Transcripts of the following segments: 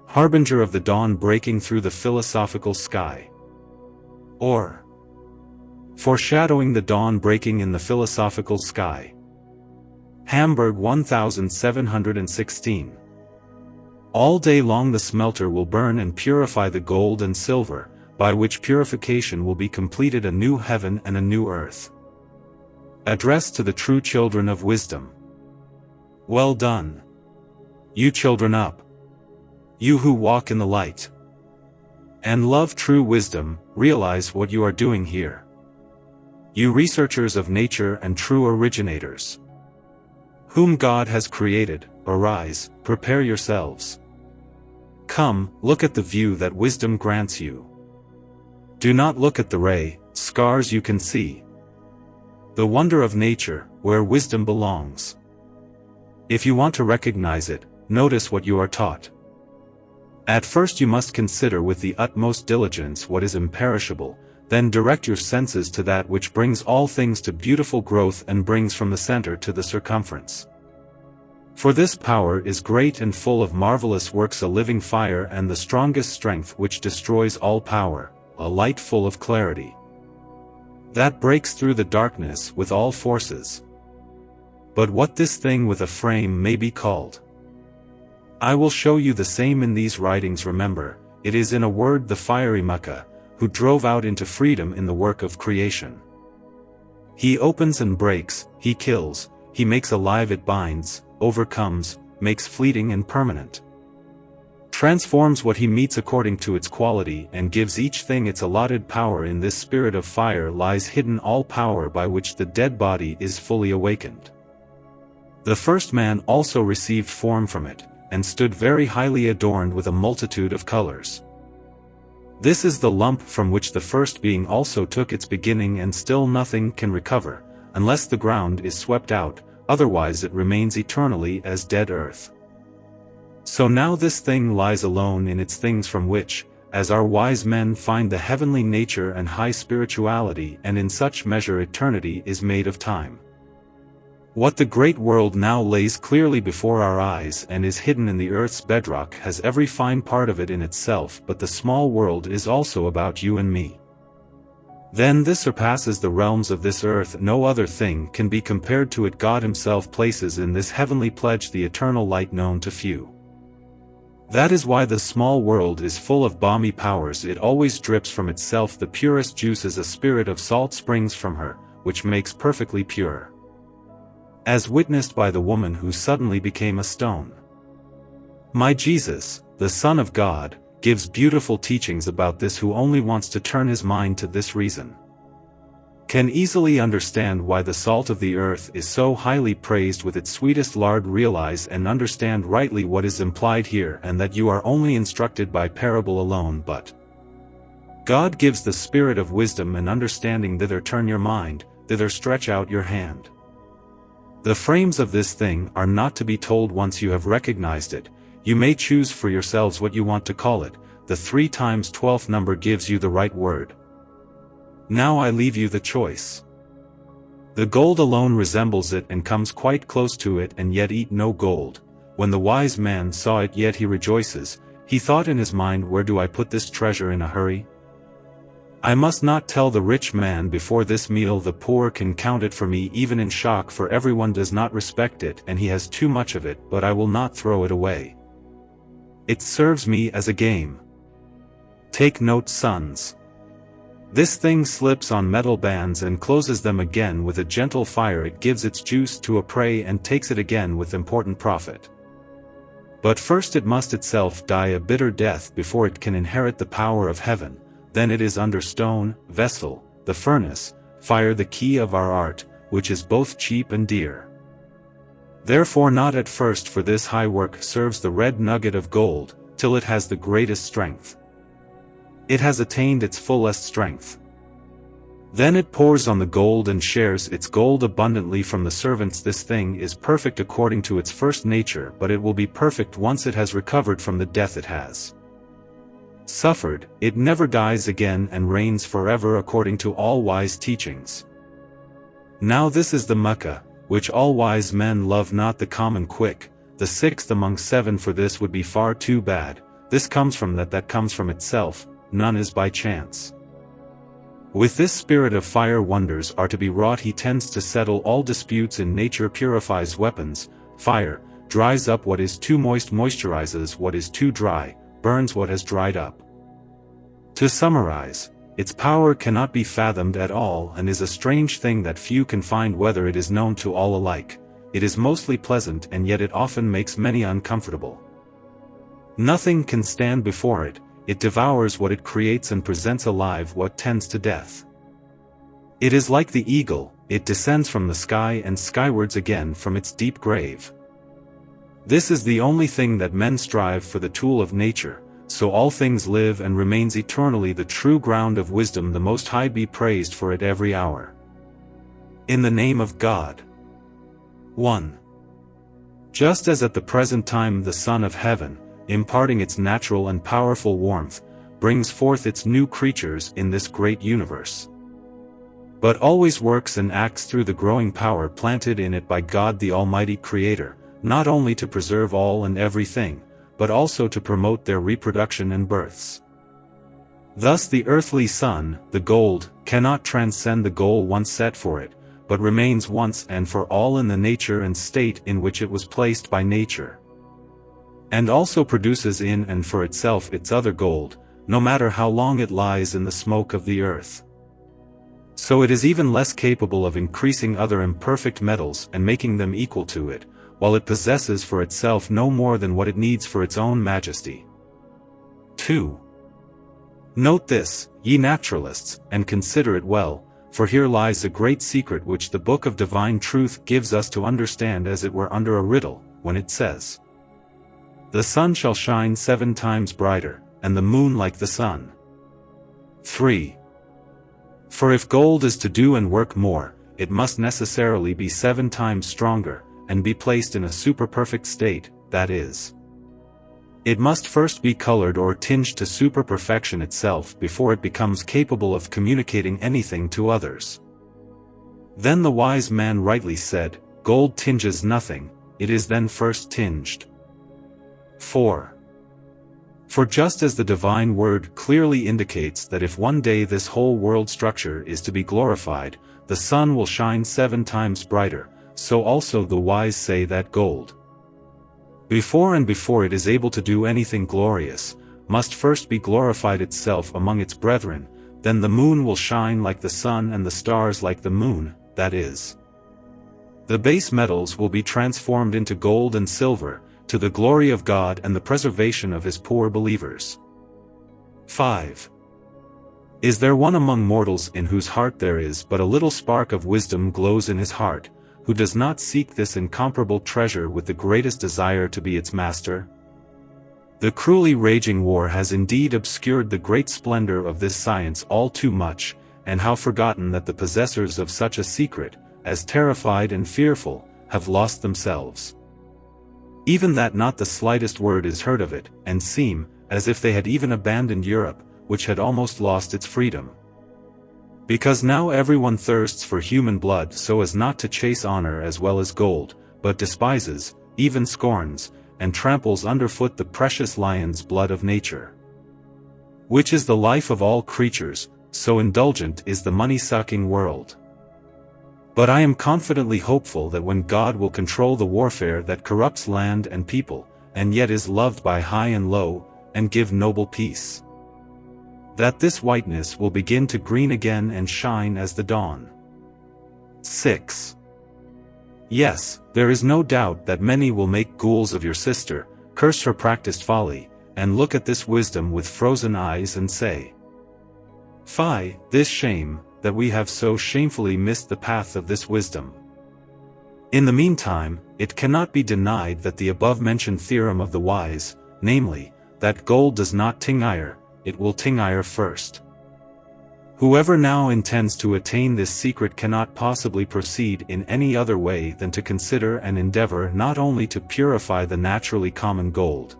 Harbinger of the dawn breaking through the philosophical sky. Or Foreshadowing the dawn breaking in the philosophical sky. Hamburg 1716. All day long the smelter will burn and purify the gold and silver, by which purification will be completed a new heaven and a new earth. Address to the true children of wisdom. Well done, you children up, you who walk in the light, and love true wisdom, realize what you are doing here. You researchers of nature and true originators, whom God has created, arise, prepare yourselves. Come, look at the view that wisdom grants you. Do not look at the ray, scars you can see. The wonder of nature, where wisdom belongs. If you want to recognize it, notice what you are taught. At first you must consider with the utmost diligence what is imperishable, then direct your senses to that which brings all things to beautiful growth and brings from the center to the circumference. For this power is great and full of marvelous works, a living fire and the strongest strength which destroys all power, a light full of clarity, that breaks through the darkness with all forces. But what this thing with a frame may be called, I will show you the same in these writings. Remember, it is in a word the fiery Mecca, who drove out into freedom in the work of creation. He opens and breaks, he kills, he makes alive, it binds, overcomes, makes fleeting and permanent, transforms what he meets according to its quality, and gives each thing its allotted power. In this spirit of fire lies hidden all power by which the dead body is fully awakened. The first man also received form from it, and stood very highly adorned with a multitude of colors. This is the lump from which the first being also took its beginning, and still nothing can recover, unless the ground is swept out, otherwise it remains eternally as dead earth. So now this thing lies alone in its things, from which, as our wise men find the heavenly nature and high spirituality, and in such measure eternity is made of time. What the great world now lays clearly before our eyes and is hidden in the earth's bedrock has every fine part of it in itself, but the small world is also about you and me. Then this surpasses the realms of this earth, no other thing can be compared to it. God himself places in this heavenly pledge the eternal light known to few. That is why the small world is full of balmy powers. It always drips from itself the purest juices. A spirit of salt springs from her, which makes perfectly pure, as witnessed by the woman who suddenly became a stone. My Jesus, the Son of God, gives beautiful teachings about this. Who only wants to turn his mind to this reason can easily understand why the salt of the earth is so highly praised with its sweetest lard. Realize and understand rightly what is implied here, and that you are only instructed by parable alone, but God gives the spirit of wisdom and understanding. Thither turn your mind, thither stretch out your hand. The frames of this thing are not to be told once you have recognized it. You may choose for yourselves what you want to call it. The 3 times 12th number gives you the right word. Now I leave you the choice. The gold alone resembles it and comes quite close to it, and yet eat no gold. When the wise man saw it, yet he rejoices. He thought in his mind, where do I put this treasure in a hurry? I must not tell the rich man before this meal. The poor can count it for me even in shock, for everyone does not respect it, and he has too much of it, but I will not throw it away. It serves me as a game. Take note, sons. This thing slips on metal bands and closes them again with a gentle fire. It gives its juice to a prey and takes it again with important profit. But first it must itself die a bitter death before it can inherit the power of heaven. Then it is under stone, vessel, the furnace, fire, the key of our art, which is both cheap and dear. Therefore not at first, for this high work serves the red nugget of gold, till it has the greatest strength. It has attained its fullest strength. Then it pours on the gold and shares its gold abundantly from the servants. This thing is perfect according to its first nature, but it will be perfect once it has recovered from the death it has suffered. It never dies again and reigns forever according to all wise teachings. Now this is the Mecca, which all wise men love, not the common quick, the 6th among 7, for this would be far too bad. this comes from that comes from itself, none is by chance. With this spirit of fire wonders are to be wrought. He tends to settle all disputes in nature, purifies weapons, fire, dries up what is too moist, moisturizes what is too dry, burns what has dried up. To summarize, its power cannot be fathomed at all and is a strange thing that few can find, whether it is known to all alike. It is mostly pleasant and yet it often makes many uncomfortable. Nothing can stand before it. It devours what it creates and presents alive what tends to death. It is like the eagle, it descends from the sky and skywards again from its deep grave. This is the only thing that men strive for, the tool of nature, so all things live and remains eternally the true ground of wisdom. The Most High be praised for it every hour. In the name of God. 1. Just as at the present time the sun of heaven, imparting its natural and powerful warmth, brings forth its new creatures in this great universe, but always works and acts through the growing power planted in it by God the Almighty Creator, not only to preserve all and everything, but also to promote their reproduction and births. Thus the earthly sun, the gold, cannot transcend the goal once set for it, but remains once and for all in the nature and state in which it was placed by nature, and also produces in and for itself its other gold, no matter how long it lies in the smoke of the earth. So it is even less capable of increasing other imperfect metals and making them equal to it, while it possesses for itself no more than what it needs for its own majesty. 2. Note this, ye naturalists, and consider it well, for here lies a great secret which the Book of Divine Truth gives us to understand as it were under a riddle, when it says, "The sun shall shine 7 times brighter, and the moon like the sun." 3. For if gold is to do and work more, it must necessarily be 7 times stronger, and be placed in a superperfect state, that is, it must first be colored or tinged to superperfection itself before it becomes capable of communicating anything to others. Then the wise man rightly said, "Gold tinges nothing, it is then first tinged." 4. For just as the divine word clearly indicates that if one day this whole world structure is to be glorified, the sun will shine 7 times brighter, so also the wise say that gold, before it is able to do anything glorious, must first be glorified itself among its brethren. Then the moon will shine like the sun and the stars like the moon, that is, the base metals will be transformed into gold and silver, to the glory of God and the preservation of His poor believers. 5. Is there one among mortals in whose heart there is but a little spark of wisdom glows in his heart, who does not seek this incomparable treasure with the greatest desire to be its master? The cruelly raging war has indeed obscured the great splendor of this science all too much, and how forgotten that the possessors of such a secret, as terrified and fearful, have lost themselves. Even that not the slightest word is heard of it, and seem, as if they had even abandoned Europe, which had almost lost its freedom. Because now everyone thirsts for human blood so as not to chase honor as well as gold, but despises, even scorns, and tramples underfoot the precious lion's blood of nature, which is the life of all creatures, so indulgent is the money-sucking world. But I am confidently hopeful that when God will control the warfare that corrupts land and people, and yet is loved by high and low, and give noble peace, that this whiteness will begin to green again and shine as the dawn. 6. Yes, there is no doubt that many will make ghouls of your sister, curse her practiced folly, and look at this wisdom with frozen eyes and say, "Fie, this shame, that we have so shamefully missed the path of this wisdom." In the meantime, it cannot be denied that the above-mentioned theorem of the wise, namely, that gold does not tingire, it will tingire first. Whoever now intends to attain this secret cannot possibly proceed in any other way than to consider and endeavor not only to purify the naturally common gold,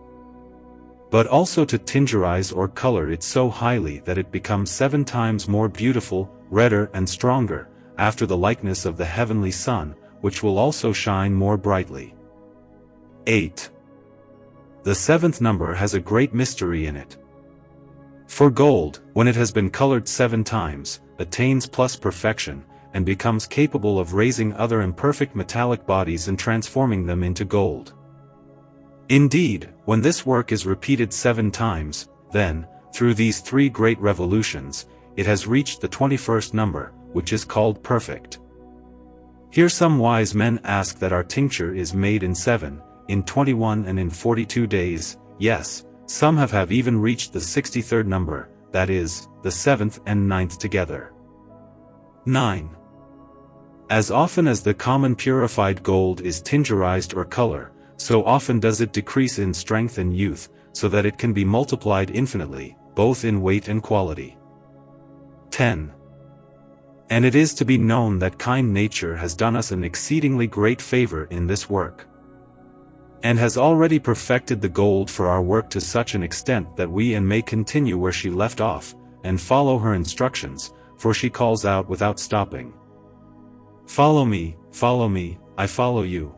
but also to tingerize or color it so highly that it becomes 7 times more beautiful, redder and stronger, after the likeness of the heavenly sun, which will also shine more brightly. 8. The seventh number has a great mystery in it. For gold, when it has been colored 7 times, attains plus perfection, and becomes capable of raising other imperfect metallic bodies and transforming them into gold. Indeed, when this work is repeated 7 times, then, through these 3 great revolutions, it has reached the 21st number, which is called perfect. Here some wise men ask that our tincture is made in 7, in 21 and in 42 days, yes, some have even reached the 63rd number, that is, the 7th and 9th together. 9. As often as the common purified gold is tingerized or color, so often does it decrease in strength and youth, so that it can be multiplied infinitely, both in weight and quality. 10. And it is to be known that kind nature has done us an exceedingly great favor in this work, and has already perfected the gold for our work to such an extent that we may continue where she left off, and follow her instructions, for she calls out without stopping, follow me, I follow you.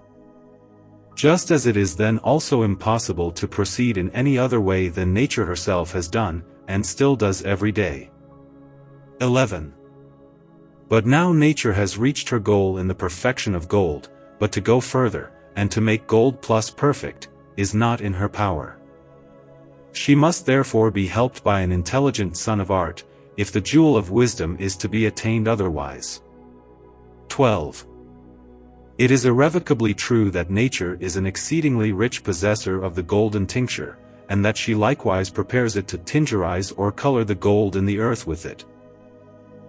Just as it is then also impossible to proceed in any other way than nature herself has done, and still does every day. 11. But now nature has reached her goal in the perfection of gold, but to go further, and to make gold plus perfect, is not in her power. She must therefore be helped by an intelligent son of art, if the jewel of wisdom is to be attained otherwise. 12. It is irrevocably true that nature is an exceedingly rich possessor of the golden tincture, and that she likewise prepares it to tingerize or color the gold in the earth with it,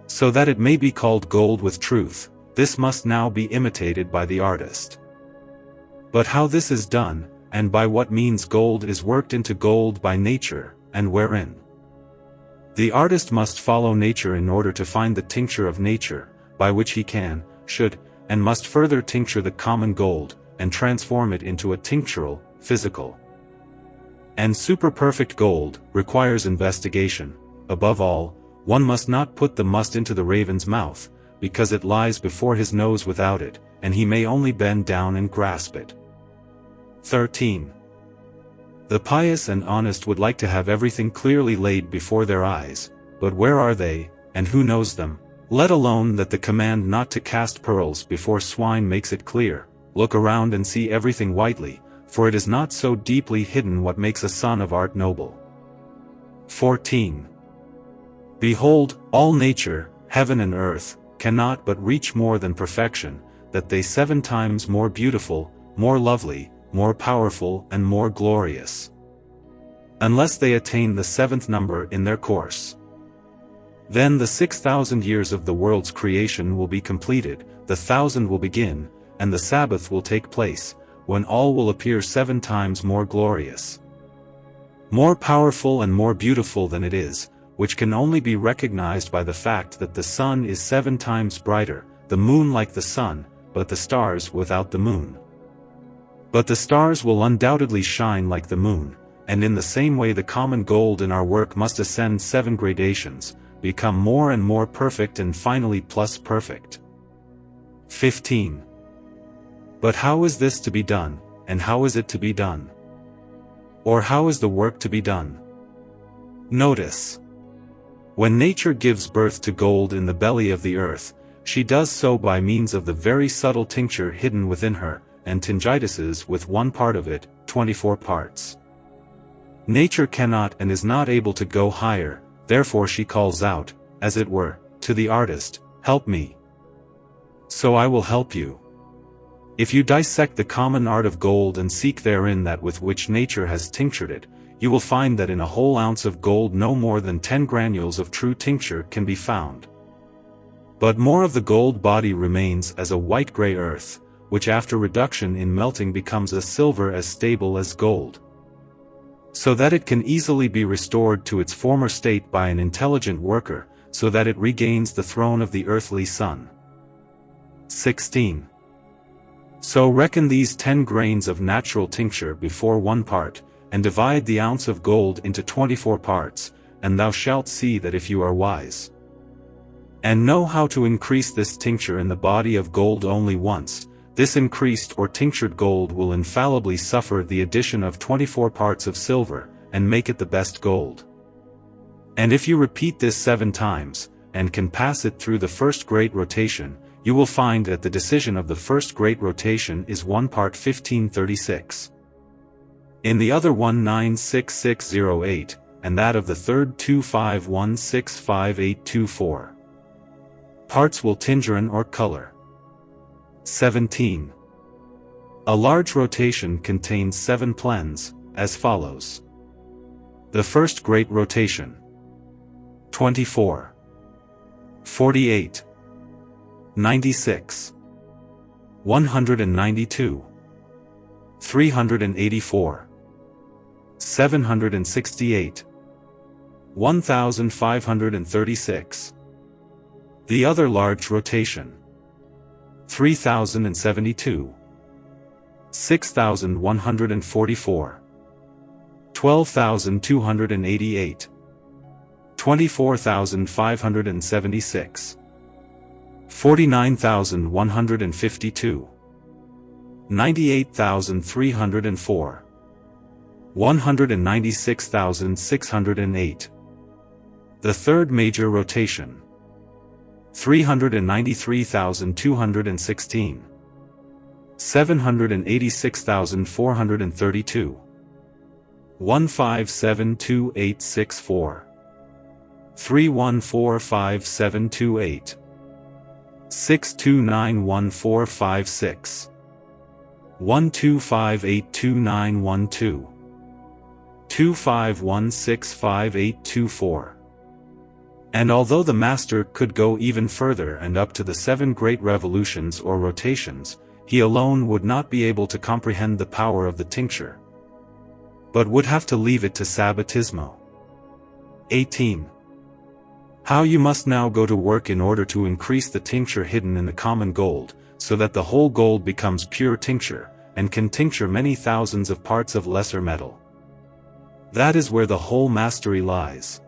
so that it may be called gold with truth. This must now be imitated by the artist. But how this is done, and by what means gold is worked into gold by nature, and wherein? The artist must follow nature in order to find the tincture of nature, by which he can, should, and must further tincture the common gold, and transform it into a tinctural, physical, and super-perfect gold, requires investigation. Above all, one must not put the must into the raven's mouth, because it lies before his nose without it, and he may only bend down and grasp it. 13. The pious and honest would like to have everything clearly laid before their eyes, but where are they, and who knows them? Let alone that the command not to cast pearls before swine makes it clear. Look around and see everything whitely, for it is not so deeply hidden what makes a son of art noble. 14. Behold, all nature, heaven and earth, cannot but reach more than perfection, that they 7 times more beautiful, more lovely, more powerful and more glorious, unless they attain the 7th number in their course. Then the 6,000 years of the world's creation will be completed, the 1,000 will begin, and the Sabbath will take place, when all will appear 7 times more glorious, more powerful and more beautiful than it is, which can only be recognized by the fact that the sun is 7 times brighter, the moon like the sun, but the stars without the moon. But the stars will undoubtedly shine like the moon, and in the same way the common gold in our work must ascend 7 gradations, become more and more perfect and finally plus perfect. 15. But how is this to be done, and how is it to be done? Or how is the work to be done? Notice. When nature gives birth to gold in the belly of the earth, she does so by means of the very subtle tincture hidden within her, and tingitis's with one part of it, 24 parts. Nature cannot and is not able to go higher, therefore she calls out, as it were, to the artist, help me. So I will help you. If you dissect the common art of gold and seek therein that with which nature has tinctured it, you will find that in a whole ounce of gold no more than 10 granules of true tincture can be found. But more of the gold body remains as a white-gray earth, which after reduction in melting becomes a silver as stable as gold, so that it can easily be restored to its former state by an intelligent worker, so that it regains the throne of the earthly sun. 16. So reckon these 10 grains of natural tincture before one part, and divide the ounce of gold into 24 parts, and thou shalt see that if you are wise, and know how to increase this tincture in the body of gold only once, this increased or tinctured gold will infallibly suffer the addition of 24 parts of silver, and make it the best gold. And if you repeat this 7 times, and can pass it through the first great rotation, you will find that the decision of the first great rotation is 1 part 1536. In the other 196608, and that of the third 25165824. Parts will tingerin or color. 17. A large rotation contains 7 plens, as follows. The first great rotation. 24. 48. 96. 192. 384. 768. 1536. The other large rotation. 3072. 6144. 12288. 24576. 49152. 98304. 196,608. The third major rotation. 393,216. 786,432. 1572864. 314578. 6291456. 125829112. 25165824. And although the master could go even further and up to the 7 great revolutions or rotations, he alone would not be able to comprehend the power of the tincture, but would have to leave it to Sabbatismo. 18. How you must now go to work in order to increase the tincture hidden in the common gold, so that the whole gold becomes pure tincture, and can tincture many thousands of parts of lesser metal. That is where the whole mastery lies.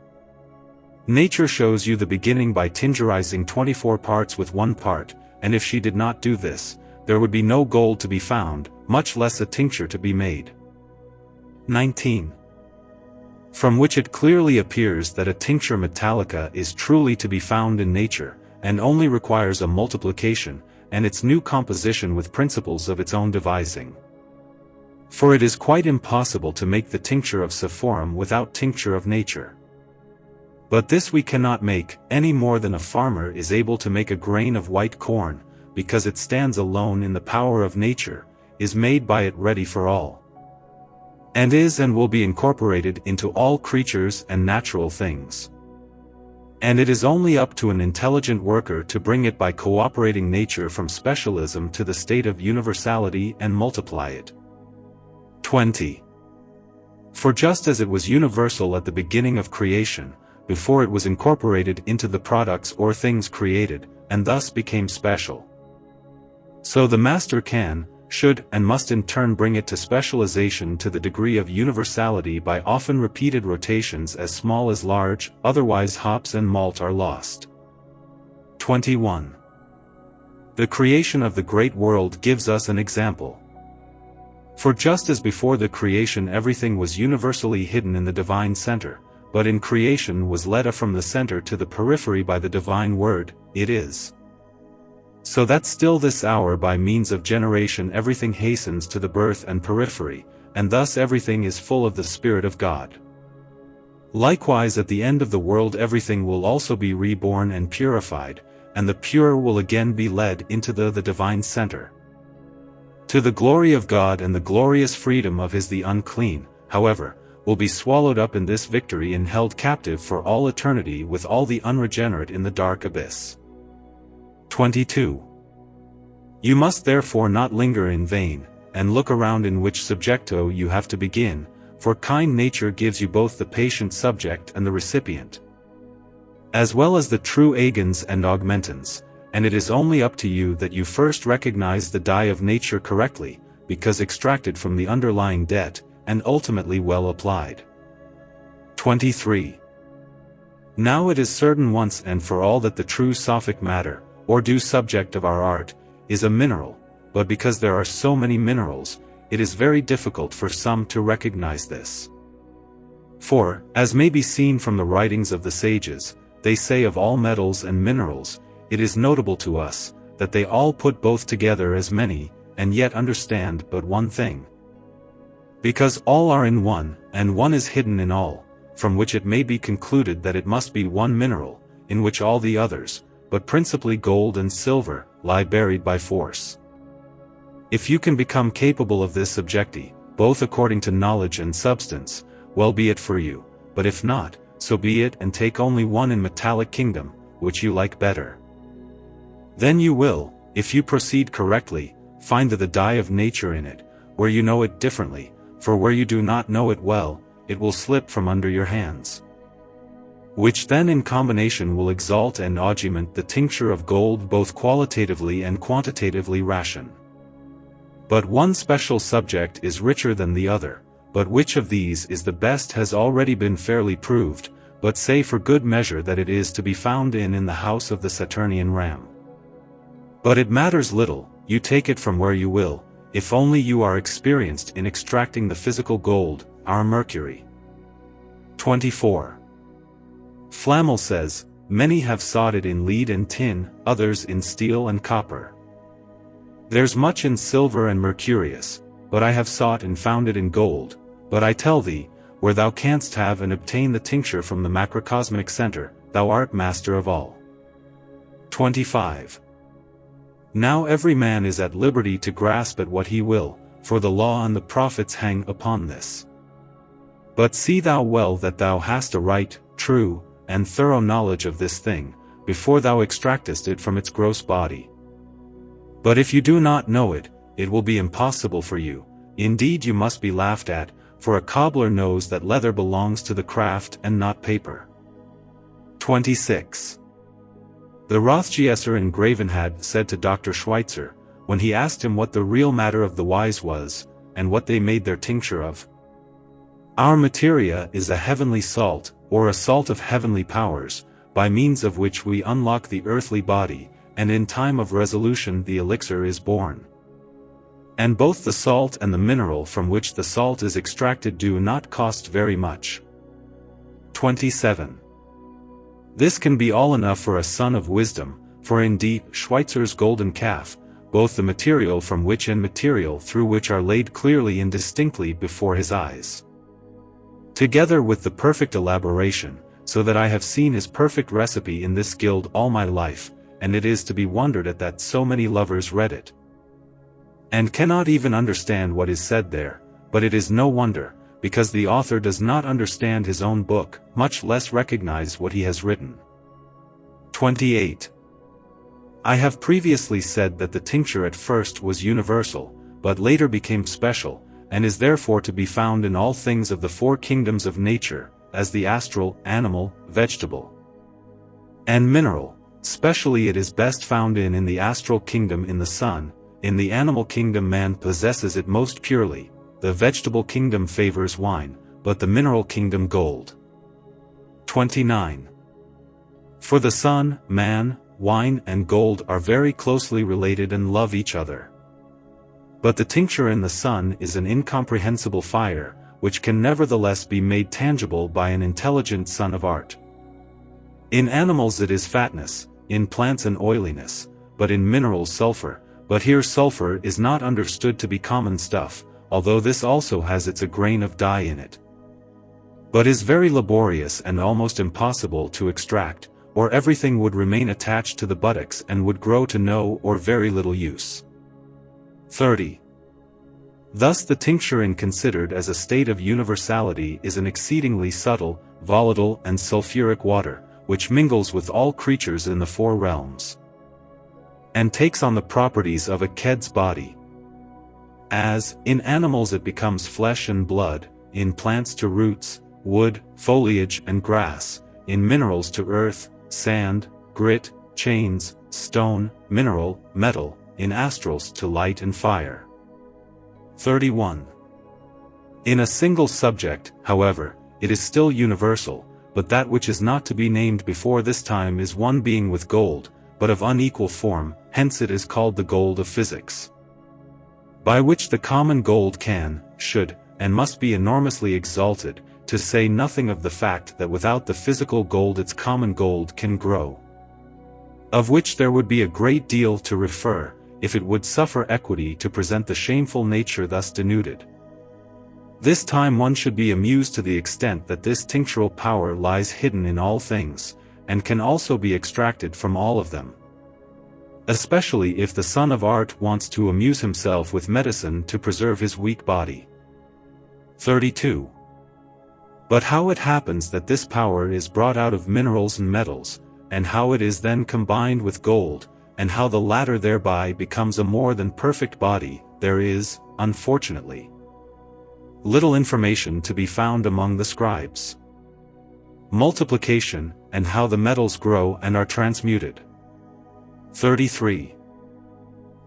Nature shows you the beginning by tingerizing 24 parts with 1 part, and if she did not do this, there would be no gold to be found, much less a tincture to be made. 19. From which it clearly appears that a tincture metallica is truly to be found in nature, and only requires a multiplication, and its new composition with principles of its own devising. For it is quite impossible to make the tincture of Sephorum without tincture of nature. But this we cannot make, any more than a farmer is able to make a grain of white corn, because it stands alone in the power of nature, is made by it ready for all, and is and will be incorporated into all creatures and natural things. And it is only up to an intelligent worker to bring it by cooperating nature from specialism to the state of universality and multiply it. 20. For just as it was universal at the beginning of creation, before it was incorporated into the products or things created, and thus became special, so the master can, should, and must in turn bring it to specialization to the degree of universality by often repeated rotations as small as large, otherwise hops and malt are lost. 21. The creation of the great world gives us an example. For just as before the creation everything was universally hidden in the divine center, but in creation was led from the center to the periphery by the divine word, it is. So that still this hour by means of generation everything hastens to the birth and periphery, and thus everything is full of the Spirit of God. Likewise at the end of the world everything will also be reborn and purified, and the pure will again be led into the divine center. To the glory of God and the glorious freedom of his the unclean, however, will be swallowed up in this victory and held captive for all eternity with all the unregenerate in the dark abyss. 22. You must therefore not linger in vain, and look around in which subjecto you have to begin, for kind nature gives you both the patient subject and the recipient, as well as the true agons and augmentans, and it is only up to you that you first recognize the die of nature correctly, because extracted from the underlying debt, and ultimately well applied. 23. Now it is certain once and for all that the true Sophic matter, or due subject of our art, is a mineral, but because there are so many minerals, it is very difficult for some to recognize this. For, as may be seen from the writings of the sages, they say of all metals and minerals, it is notable to us, that they all put both together as many, and yet understand but one thing. Because all are in one, and one is hidden in all, from which it may be concluded that it must be one mineral, in which all the others, but principally gold and silver, lie buried by force. If you can become capable of this objecti, both according to knowledge and substance, well be it for you, but if not, so be it, and take only one in metallic kingdom, which you like better. Then you will, if you proceed correctly, find the dye of nature in it, where you know it differently, for where you do not know it well, it will slip from under your hands. Which then in combination will exalt and augment the tincture of gold both qualitatively and quantitatively ration. But one special subject is richer than the other, but which of these is the best has already been fairly proved, but say for good measure that it is to be found in the house of the Saturnian ram. But it matters little, you take it from where you will, if only you are experienced in extracting the physical gold, our mercury. 24. Flamel says, many have sought it in lead and tin, others in steel and copper. There's much in silver and mercurius, but I have sought and found it in gold, but I tell thee, where thou canst have and obtain the tincture from the macrocosmic center, thou art master of all. 25. Now every man is at liberty to grasp at what he will, for the law and the prophets hang upon this. But see thou well that thou hast a right, true, and thorough knowledge of this thing, before thou extractest it from its gross body. But if you do not know it, it will be impossible for you, indeed you must be laughed at, for a cobbler knows that leather belongs to the craft and not paper. 26. The Rothschiesser in Gravenhad said to Dr. Schweitzer, when he asked him what the real matter of the wise was, and what they made their tincture of. Our materia is a heavenly salt, or a salt of heavenly powers, by means of which we unlock the earthly body, and in time of resolution the elixir is born. And both the salt and the mineral from which the salt is extracted do not cost very much. 27. This can be all enough for a son of wisdom, for indeed, Schweitzer's golden calf, both the material from which and material through which are laid clearly and distinctly before his eyes. Together with the perfect elaboration, so that I have seen his perfect recipe in this guild all my life, and it is to be wondered at that so many lovers read it, and cannot even understand what is said there, but it is no wonder, because the author does not understand his own book, much less recognize what he has written. 28. I have previously said that the tincture at first was universal, but later became special, and is therefore to be found in all things of the four kingdoms of nature, as the astral, animal, vegetable, and mineral. Specially it is best found in the astral kingdom in the sun, in the animal kingdom man possesses it most purely, the vegetable kingdom favors wine, but the mineral kingdom gold. 29. For the sun, man, wine and gold are very closely related and love each other. But the tincture in the sun is an incomprehensible fire, which can nevertheless be made tangible by an intelligent son of art. In animals it is fatness, in plants an oiliness, but in minerals sulfur, but here sulfur is not understood to be common stuff, although this also has a grain of dye in it, but is very laborious and almost impossible to extract, or everything would remain attached to the buttocks and would grow to no or very little use. 30. Thus the tincture in considered as a state of universality is an exceedingly subtle, volatile and sulfuric water, which mingles with all creatures in the four realms, and takes on the properties of a ked's body. As, in animals it becomes flesh and blood, in plants to roots, wood, foliage and grass, in minerals to earth, sand, grit, chains, stone, mineral, metal, in astrals to light and fire. 31. In a single subject, however, it is still universal, but that which is not to be named before this time is one being with gold, but of unequal form, hence it is called the gold of physics. by which the common gold can, should, and must be enormously exalted, to say nothing of the fact that without the physical gold its common gold can grow. Of which there would be a great deal to refer, if it would suffer equity to present the shameful nature thus denuded. This time one should be amused to the extent that this tinctural power lies hidden in all things, and can also be extracted from all of them. Especially if the son of art wants to amuse himself with medicine to preserve his weak body. 32. But how it happens that this power is brought out of minerals and metals, and how it is then combined with gold, and how the latter thereby becomes a more than perfect body, there is, unfortunately, little information to be found among the scribes. Multiplication, and how the metals grow and are transmuted. 33.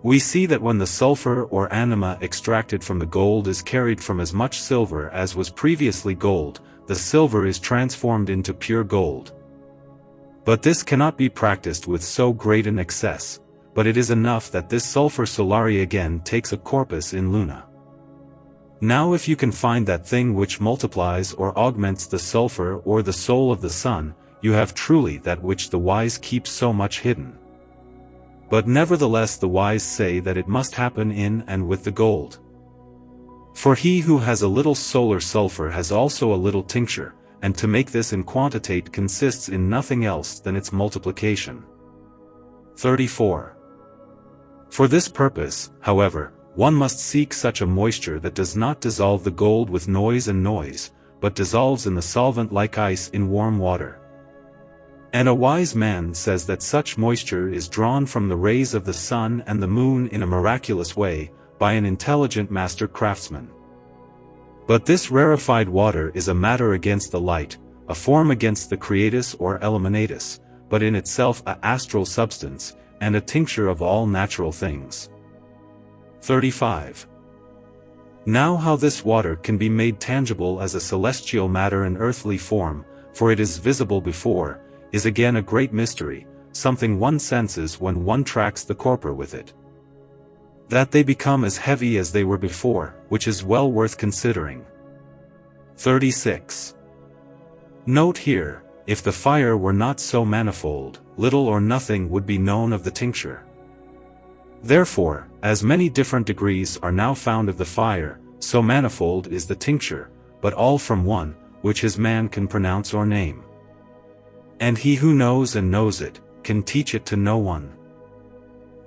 We see that when the sulfur or anima extracted from the gold is carried from as much silver as was previously gold, the silver is transformed into pure gold. But this cannot be practiced with so great an excess, but it is enough that this sulfur solari again takes a corpus in luna. Now if you can find that thing which multiplies or augments the sulfur or the soul of the sun, you have truly that which the wise keep so much hidden. But nevertheless the wise say that it must happen in and with the gold. For he who has a little solar sulfur has also a little tincture, and to make this in quantitate consists in nothing else than its multiplication. 34. For this purpose, however, one must seek such a moisture that does not dissolve the gold with noise, but dissolves in the solvent like ice in warm water. And a wise man says that such moisture is drawn from the rays of the sun and the moon in a miraculous way, by an intelligent master craftsman. But this rarefied water is a matter against the light, a form against the creatus or eliminatus, but in itself a astral substance, and a tincture of all natural things. 35. Now how this water can be made tangible as a celestial matter in earthly form, for it is visible before, is again a great mystery, something one senses when one tracks the corpora with it. That they become as heavy as they were before, which is well worth considering. 36. Note here, if the fire were not so manifold, little or nothing would be known of the tincture. Therefore, as many different degrees are now found of the fire, so manifold is the tincture, but all from one, which his man can pronounce or name. And he who knows and knows it, can teach it to no one.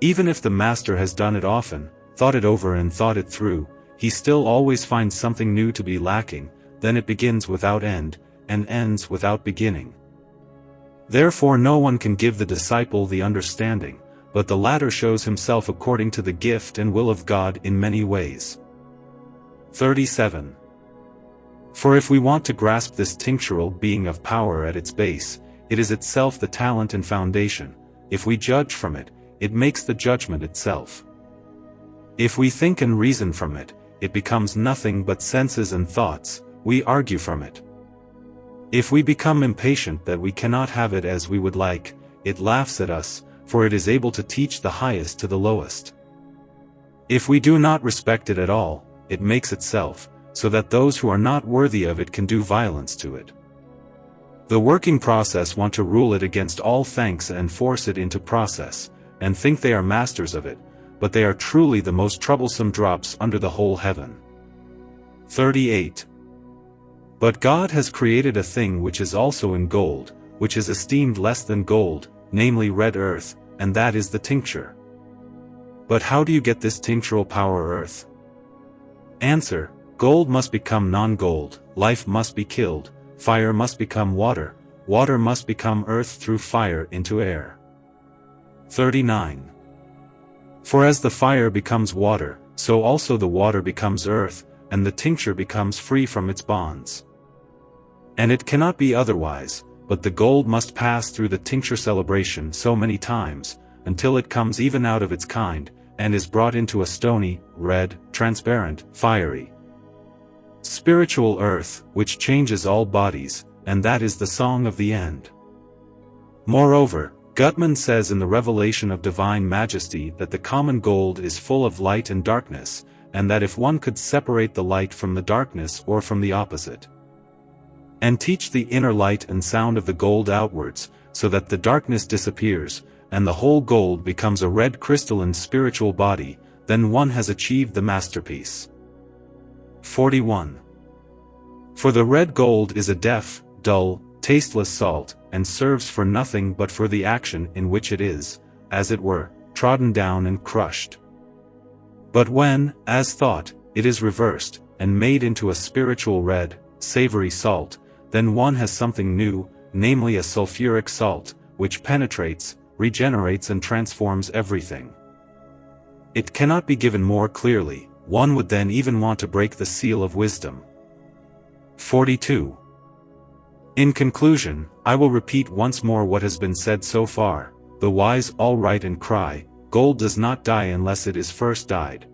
Even if the master has done it often, thought it over and thought it through, he still always finds something new to be lacking, then it begins without end, and ends without beginning. Therefore no one can give the disciple the understanding, but the latter shows himself according to the gift and will of God in many ways. 37. For if we want to grasp this tinctural being of power at its base, it is itself the talent and foundation. If we judge from it, it makes the judgment itself. If we think and reason from it, it becomes nothing but senses and thoughts, we argue from it. If we become impatient that we cannot have it as we would like, it laughs at us, for it is able to teach the highest to the lowest. If we do not respect it at all, it makes itself, so that those who are not worthy of it can do violence to it. The working process want to rule it against all thanks and force it into process, and think they are masters of it, but they are truly the most troublesome drops under the whole heaven. 38. But God has created a thing which is also in gold, which is esteemed less than gold, namely red earth, and that is the tincture. But how do you get this tinctural power earth? Answer: gold must become non-gold, life must be killed, fire must become water, water must become earth through fire into air. 39. For as the fire becomes water, so also the water becomes earth, and the tincture becomes free from its bonds. And it cannot be otherwise, but the gold must pass through the tincture celebration so many times, until it comes even out of its kind, and is brought into a stony, red, transparent, fiery, spiritual earth, which changes all bodies, and that is the song of the end. Moreover, Gutman says in the Revelation of Divine Majesty that the common gold is full of light and darkness, and that if one could separate the light from the darkness or from the opposite, and teach the inner light and sound of the gold outwards, so that the darkness disappears, and the whole gold becomes a red crystalline spiritual body, then one has achieved the masterpiece. 41. For the red gold is a deaf, dull, tasteless salt, and serves for nothing but for the action in which it is, as it were, trodden down and crushed. But when, as thought, it is reversed, and made into a spiritual red, savory salt, then one has something new, namely a sulfuric salt, which penetrates, regenerates and transforms everything. It cannot be given more clearly, one would then even want to break the seal of wisdom. 42. In conclusion, I will repeat once more what has been said so far. The wise all right and cry, gold does not die unless it is first dyed.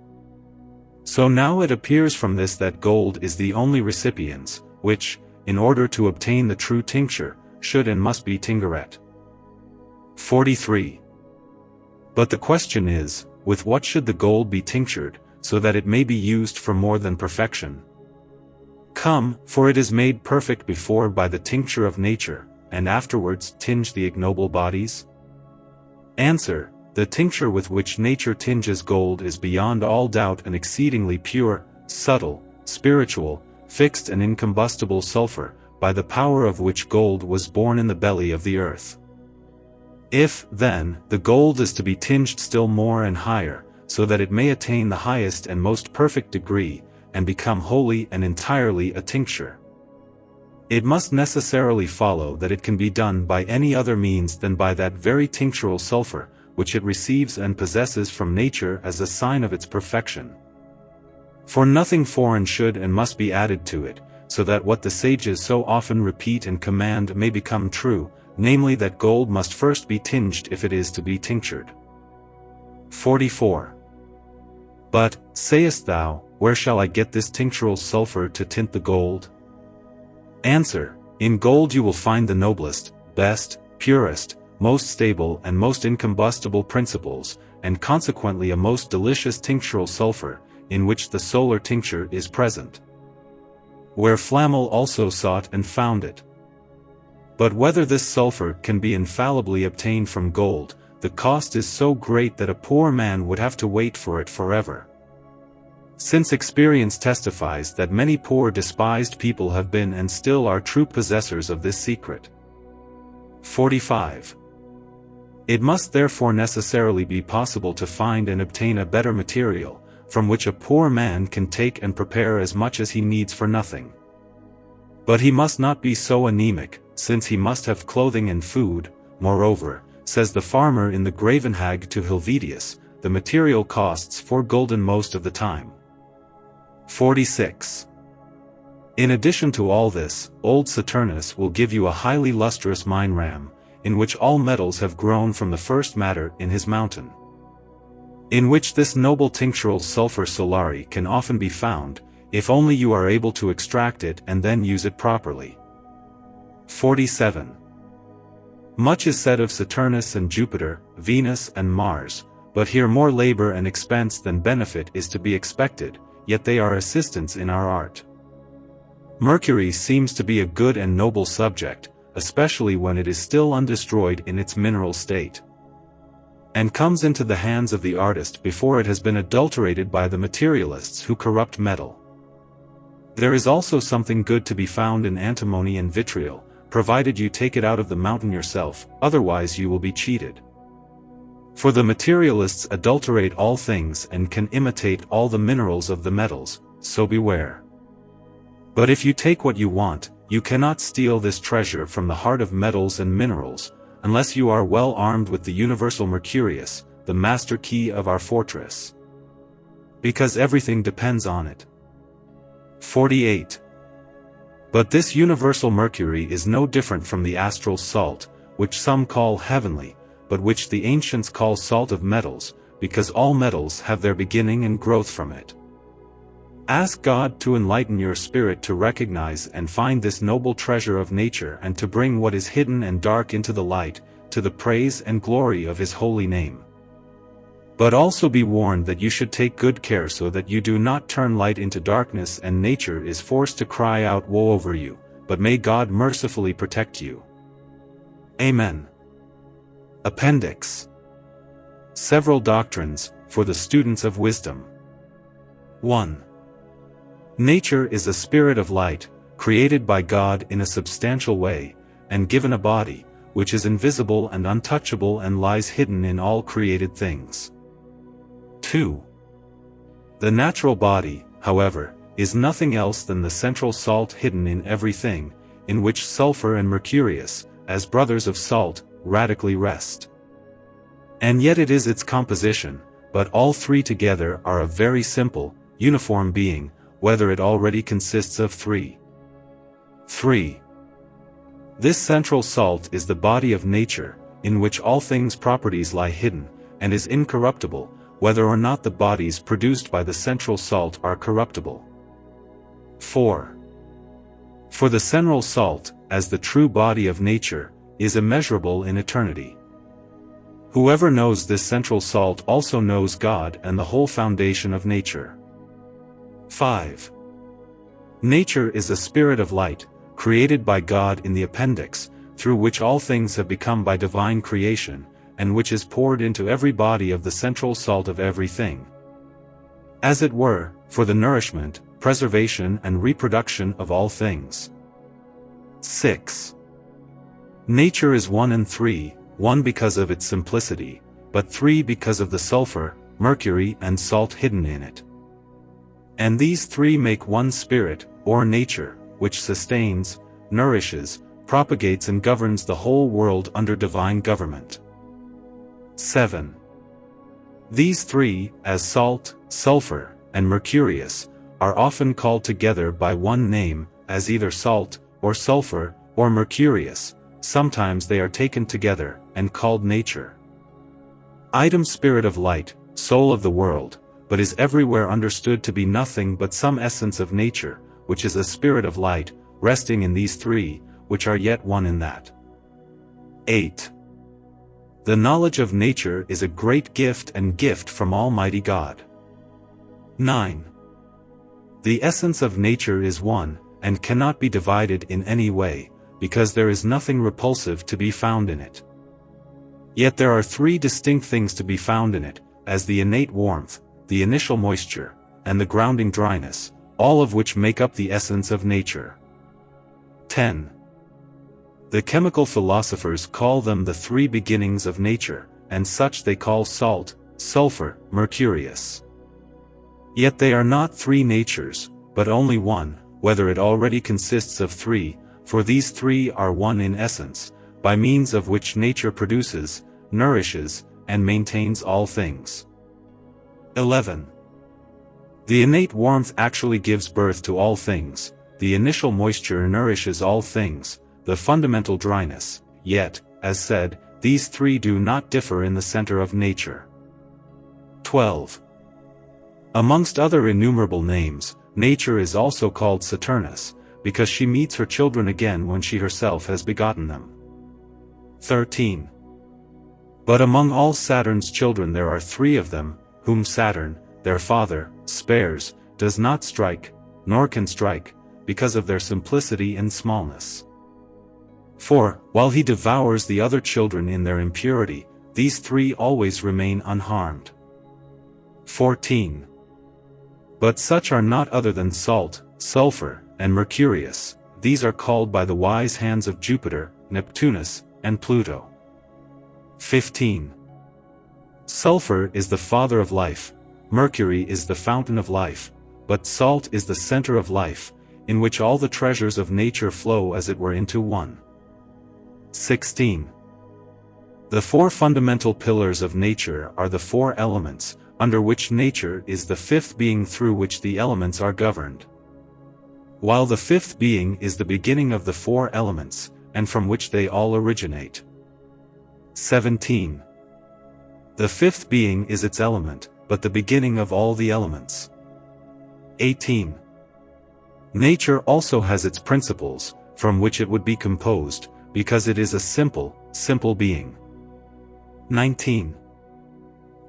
So now it appears from this that gold is the only recipients, which, in order to obtain the true tincture, should and must be tingeret. 43. But the question is, with what should the gold be tinctured, so that it may be used for more than perfection? Come, for it is made perfect before by the tincture of nature, and afterwards tinge the ignoble bodies? Answer: the tincture with which nature tinges gold is beyond all doubt an exceedingly pure, subtle, spiritual, fixed and incombustible sulfur, by the power of which gold was born in the belly of the earth. If, then, the gold is to be tinged still more and higher, so that it may attain the highest and most perfect degree, and become wholly and entirely a tincture, it must necessarily follow that it can be done by any other means than by that very tinctural sulfur, which it receives and possesses from nature as a sign of its perfection. For nothing foreign should and must be added to it, so that what the sages so often repeat and command may become true, namely that gold must first be tinged if it is to be tinctured. 44. But, sayest thou, where shall I get this tinctural sulfur to tint the gold? Answer: in gold you will find the noblest, best, purest, most stable and most incombustible principles, and consequently a most delicious tinctural sulfur, in which the solar tincture is present. Where Flamel also sought and found it. But whether this sulfur can be infallibly obtained from gold, the cost is so great that a poor man would have to wait for it forever. Since experience testifies that many poor despised people have been and still are true possessors of this secret. 45. It must therefore necessarily be possible to find and obtain a better material, from which a poor man can take and prepare as much as he needs for nothing. But he must not be so anemic, since he must have clothing and food. Moreover, says the farmer in the Gravenhag to Helvetius, the material costs 4 gulden most of the time. 46. In addition to all this, old Saturnus will give you a highly lustrous mine ram, in which all metals have grown from the first matter in his mountain, in which this noble tinctural sulfur solari can often be found, if only you are able to extract it and then use it properly. 47. Much is said of Saturnus and Jupiter, Venus and Mars, but here more labor and expense than benefit is to be expected, yet they are assistants in our art. Mercury seems to be a good and noble subject, especially when it is still undestroyed in its mineral state, and comes into the hands of the artist before it has been adulterated by the materialists who corrupt metal. There is also something good to be found in antimony and vitriol, provided you take it out of the mountain yourself, otherwise you will be cheated. For the materialists adulterate all things and can imitate all the minerals of the metals, so beware. But if you take what you want, you cannot steal this treasure from the heart of metals and minerals, unless you are well armed with the universal Mercurius, the master key of our fortress. Because everything depends on it. 48. But this universal Mercury is no different from the astral salt, which some call heavenly, but which the ancients call salt of metals, because all metals have their beginning and growth from it. Ask God to enlighten your spirit to recognize and find this noble treasure of nature and to bring what is hidden and dark into the light, to the praise and glory of His holy name. But also be warned that you should take good care so that you do not turn light into darkness and nature is forced to cry out woe over you, but may God mercifully protect you. Amen. Appendix. Several doctrines, for the students of wisdom. 1. Nature is a spirit of light, created by God in a substantial way, and given a body, which is invisible and untouchable and lies hidden in all created things. 2. The natural body, however, is nothing else than the central salt hidden in everything, in which sulfur and mercurius, as brothers of salt, radically rest. And yet it is its composition, but all three together are a very simple, uniform being, whether it already consists of three. 3. This central salt is the body of nature, in which all things' properties lie hidden, and is incorruptible, whether or not the bodies produced by the central salt are corruptible. 4. For the central salt, as the true body of nature, is immeasurable in eternity. Whoever knows this central salt also knows God and the whole foundation of nature. 5. Nature is a spirit of light, created by God in the appendix, through which all things have become by divine creation, and which is poured into every body of the central salt of everything. As it were, for the nourishment, preservation and reproduction of all things. 6. Nature is one and three, one because of its simplicity, but three because of the sulfur, mercury and salt hidden in it. And these three make one spirit, or nature, which sustains, nourishes, propagates and governs the whole world under divine government. 7. These three, as salt, sulfur, and mercurius, are often called together by one name, as either salt, or sulfur, or mercurius. Sometimes they are taken together, and called nature. Item spirit of light, soul of the world, but is everywhere understood to be nothing but some essence of nature, which is a spirit of light, resting in these three, which are yet one in that. 8. The knowledge of nature is a great gift and gift from Almighty God. 9. The essence of nature is one, and cannot be divided in any way, because there is nothing repulsive to be found in it. Yet there are three distinct things to be found in it, as the innate warmth, the initial moisture, and the grounding dryness, all of which make up the essence of nature. 10. The chemical philosophers call them the three beginnings of nature, and such they call salt, sulfur, mercurius. Yet they are not three natures, but only one, whether it already consists of three, for these three are one in essence, by means of which nature produces, nourishes, and maintains all things. 11. The innate warmth actually gives birth to all things, the initial moisture nourishes all things, the fundamental dryness, yet, as said, these three do not differ in the center of nature. 12. Amongst other innumerable names, nature is also called Saturnus, because she meets her children again when she herself has begotten them. 13. But among all Saturn's children there are three of them, whom Saturn, their father, spares, does not strike, nor can strike, because of their simplicity and smallness. For, while he devours the other children in their impurity, these three always remain unharmed. 14. But such are not other than salt, sulfur, and mercurius, these are called by the wise hands of Jupiter, Neptunus, and Pluto. 15. Sulfur is the father of life, mercury is the fountain of life, but salt is the center of life, in which all the treasures of nature flow as it were into one. 16. The four fundamental pillars of nature are the four elements, under which nature is the fifth being through which the elements are governed. While the fifth being is the beginning of the four elements, and from which they all originate. 17. The fifth being is its element, but the beginning of all the elements. 18. Nature also has its principles, from which it would be composed, because it is a simple being. 19.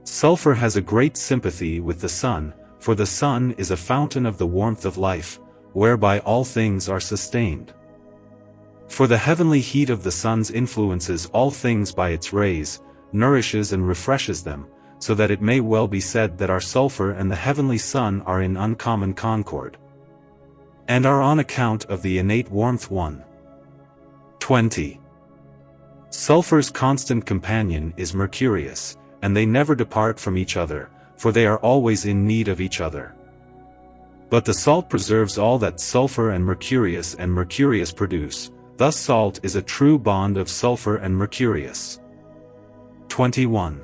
Sulfur has a great sympathy with the sun, for the sun is a fountain of the warmth of life, whereby all things are sustained. For the heavenly heat of the sun influences all things by its rays, nourishes and refreshes them, so that it may well be said that our sulfur and the heavenly sun are in uncommon concord, and are on account of the innate warmth one. 20. Sulfur's constant companion is Mercurius, and they never depart from each other, for they are always in need of each other. But the salt preserves all that sulfur and Mercurius produce, thus salt is a true bond of sulfur and Mercurius. 21.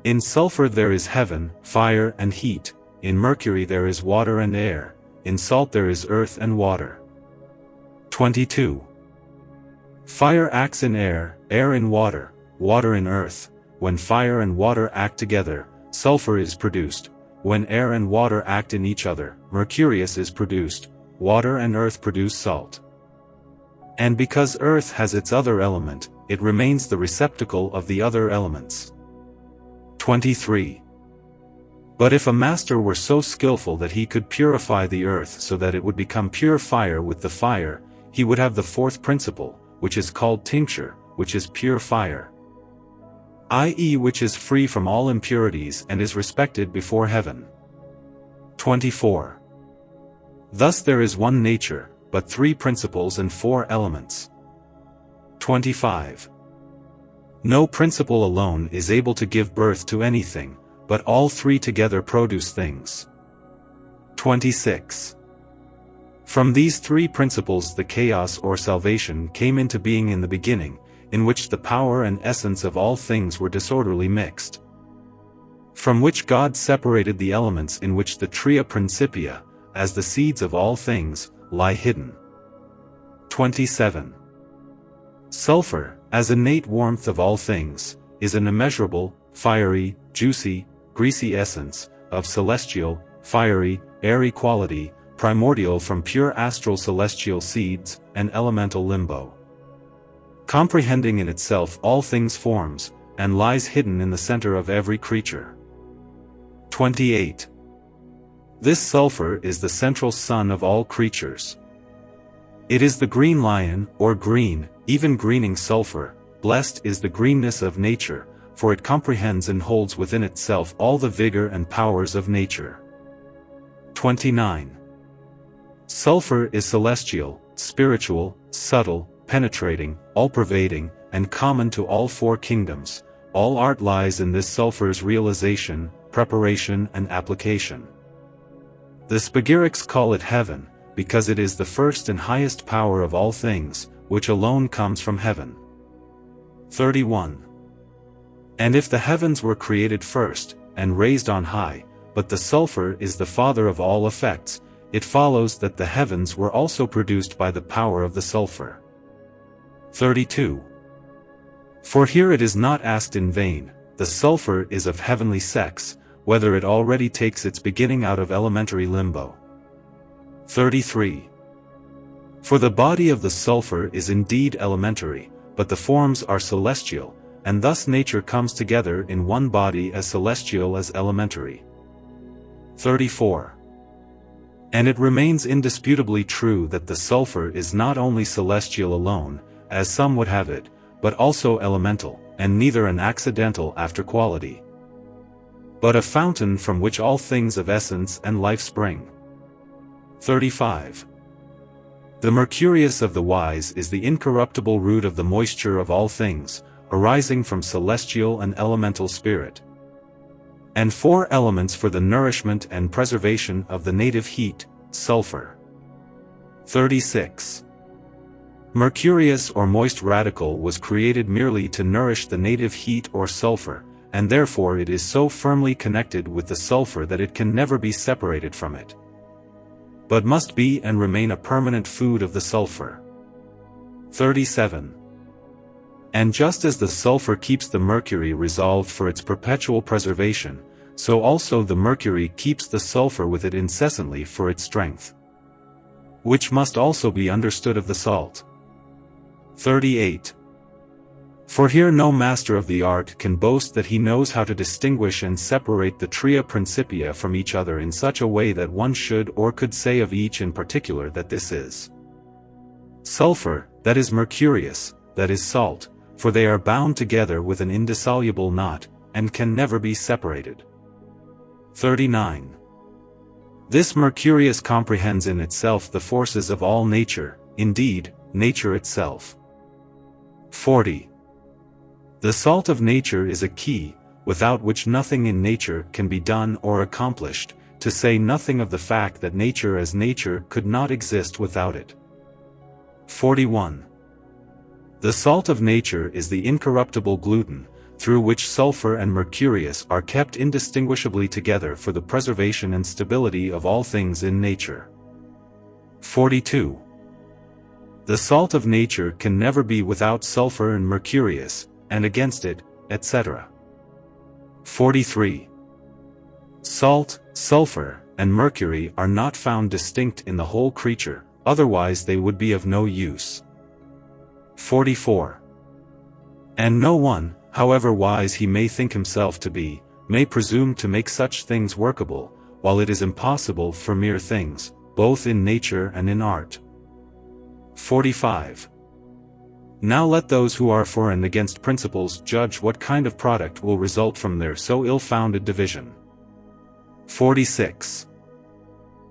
In sulfur there is heaven, fire and heat, in Mercury there is water and air, in salt there is earth and water. 22. Fire acts in air, air in water, water in earth. When fire and water act together, sulfur is produced. When air and water act in each other, Mercurius is produced. Water and earth produce salt. And because earth has its other element, it remains the receptacle of the other elements. 23. But if a master were so skillful that he could purify the earth so that it would become pure fire with the fire, he would have the fourth principle, which is called tincture, which is pure fire, i.e., which is free from all impurities and is respected before heaven. 24. Thus there is one nature, but three principles and four elements. 25. No principle alone is able to give birth to anything, but all three together produce things. 26. From these three principles the chaos or salvation came into being in the beginning, in which the power and essence of all things were disorderly mixed, from which God separated the elements in which the tria principia, as the seeds of all things, lie hidden. 27. Sulfur, as innate warmth of all things, is an immeasurable, fiery, juicy, greasy essence, of celestial, fiery, airy quality, primordial from pure astral celestial seeds, and elemental limbo, comprehending in itself all things forms, and lies hidden in the center of every creature. 28. This sulfur is the central sun of all creatures. It is the green lion, or green, even greening sulfur. Blessed is the greenness of nature, for it comprehends and holds within itself all the vigor and powers of nature. 29. Sulfur is celestial, spiritual, subtle, penetrating, all-pervading, and common to all four kingdoms. All art lies in this sulfur's realization, preparation and application. The spagyrics call it heaven, because it is the first and highest power of all things, which alone comes from heaven. 31. And if the heavens were created first, and raised on high, but the sulfur is the father of all effects, it follows that the heavens were also produced by the power of the sulfur. 32. For here it is not asked in vain, the sulfur is of heavenly sex, whether it already takes its beginning out of elementary limbo. 33. For the body of the sulfur is indeed elementary, but the forms are celestial, and thus nature comes together in one body as celestial as elementary. 34. And it remains indisputably true that the sulfur is not only celestial alone, as some would have it, but also elemental, and neither an accidental after quality, but a fountain from which all things of essence and life spring. 35. The Mercurius of the wise is the incorruptible root of the moisture of all things, arising from celestial and elemental spirit, and four elements for the nourishment and preservation of the native heat, sulfur. 36. Mercurius or moist radical was created merely to nourish the native heat or sulfur, and therefore it is so firmly connected with the sulfur that it can never be separated from it, but must be and remain a permanent food of the sulfur. 37. And just as the sulfur keeps the mercury resolved for its perpetual preservation, so also the mercury keeps the sulfur with it incessantly for its strength, which must also be understood of the salt. 38. For here no master of the art can boast that he knows how to distinguish and separate the tria principia from each other in such a way that one should or could say of each in particular that this is sulfur, that is mercurius, that is salt, for they are bound together with an indissoluble knot, and can never be separated. 39. This mercurius comprehends in itself the forces of all nature, indeed, nature itself. 40. The salt of nature is a key, without which nothing in nature can be done or accomplished, to say nothing of the fact that nature as nature could not exist without it. 41. The salt of nature is the incorruptible gluten, through which sulfur and mercurius are kept indistinguishably together for the preservation and stability of all things in nature. 42. The salt of nature can never be without sulfur and mercurius, and against it, etc. 43. Salt, sulfur, and mercury are not found distinct in the whole creature, otherwise they would be of no use. 44. And no one, however wise he may think himself to be, may presume to make such things workable, while it is impossible for mere things, both in nature and in art. 45. Now let those who are for and against principles judge what kind of product will result from their so ill-founded division. 46.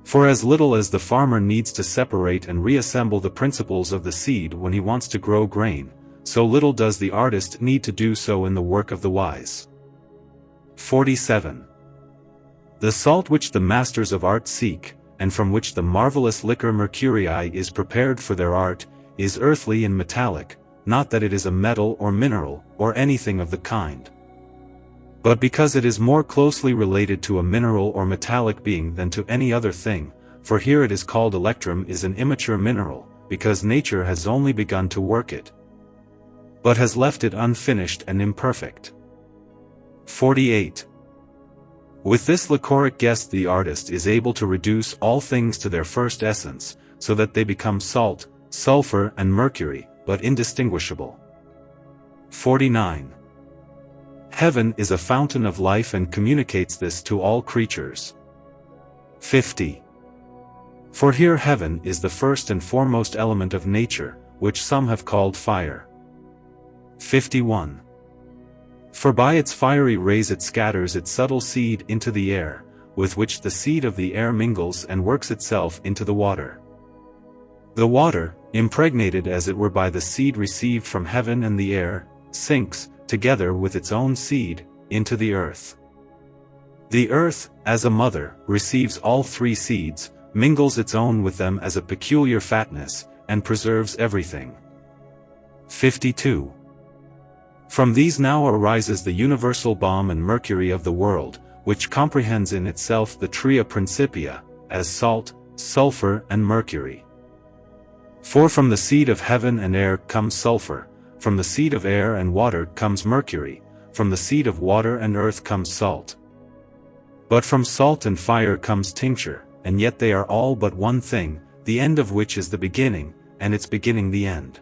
For as little as the farmer needs to separate and reassemble the principles of the seed when he wants to grow grain, so little does the artist need to do so in the work of the wise. 47. The salt which the masters of art seek, and from which the marvelous liquor mercurii is prepared for their art, is earthly and metallic, not that it is a metal or mineral, or anything of the kind, but because it is more closely related to a mineral or metallic being than to any other thing, for here it is called electrum is an immature mineral, because nature has only begun to work it, but has left it unfinished and imperfect. 48. With this liquoric guest the artist is able to reduce all things to their first essence, so that they become salt, sulfur and mercury, but indistinguishable. 49. Heaven is a fountain of life and communicates this to all creatures. 50. For here heaven is the first and foremost element of nature, which some have called fire. 51. For by its fiery rays it scatters its subtle seed into the air, with which the seed of the air mingles and works itself into the water. The water, impregnated as it were by the seed received from heaven and the air, sinks, together with its own seed, into the earth. The earth, as a mother, receives all three seeds, mingles its own with them as a peculiar fatness, and preserves everything. 52. From these now arises the universal balm and mercury of the world, which comprehends in itself the tria principia, as salt, sulfur and mercury. For from the seed of heaven and air comes sulfur, from the seed of air and water comes mercury, from the seed of water and earth comes salt. But from salt and fire comes tincture, and yet they are all but one thing, the end of which is the beginning, and its beginning the end.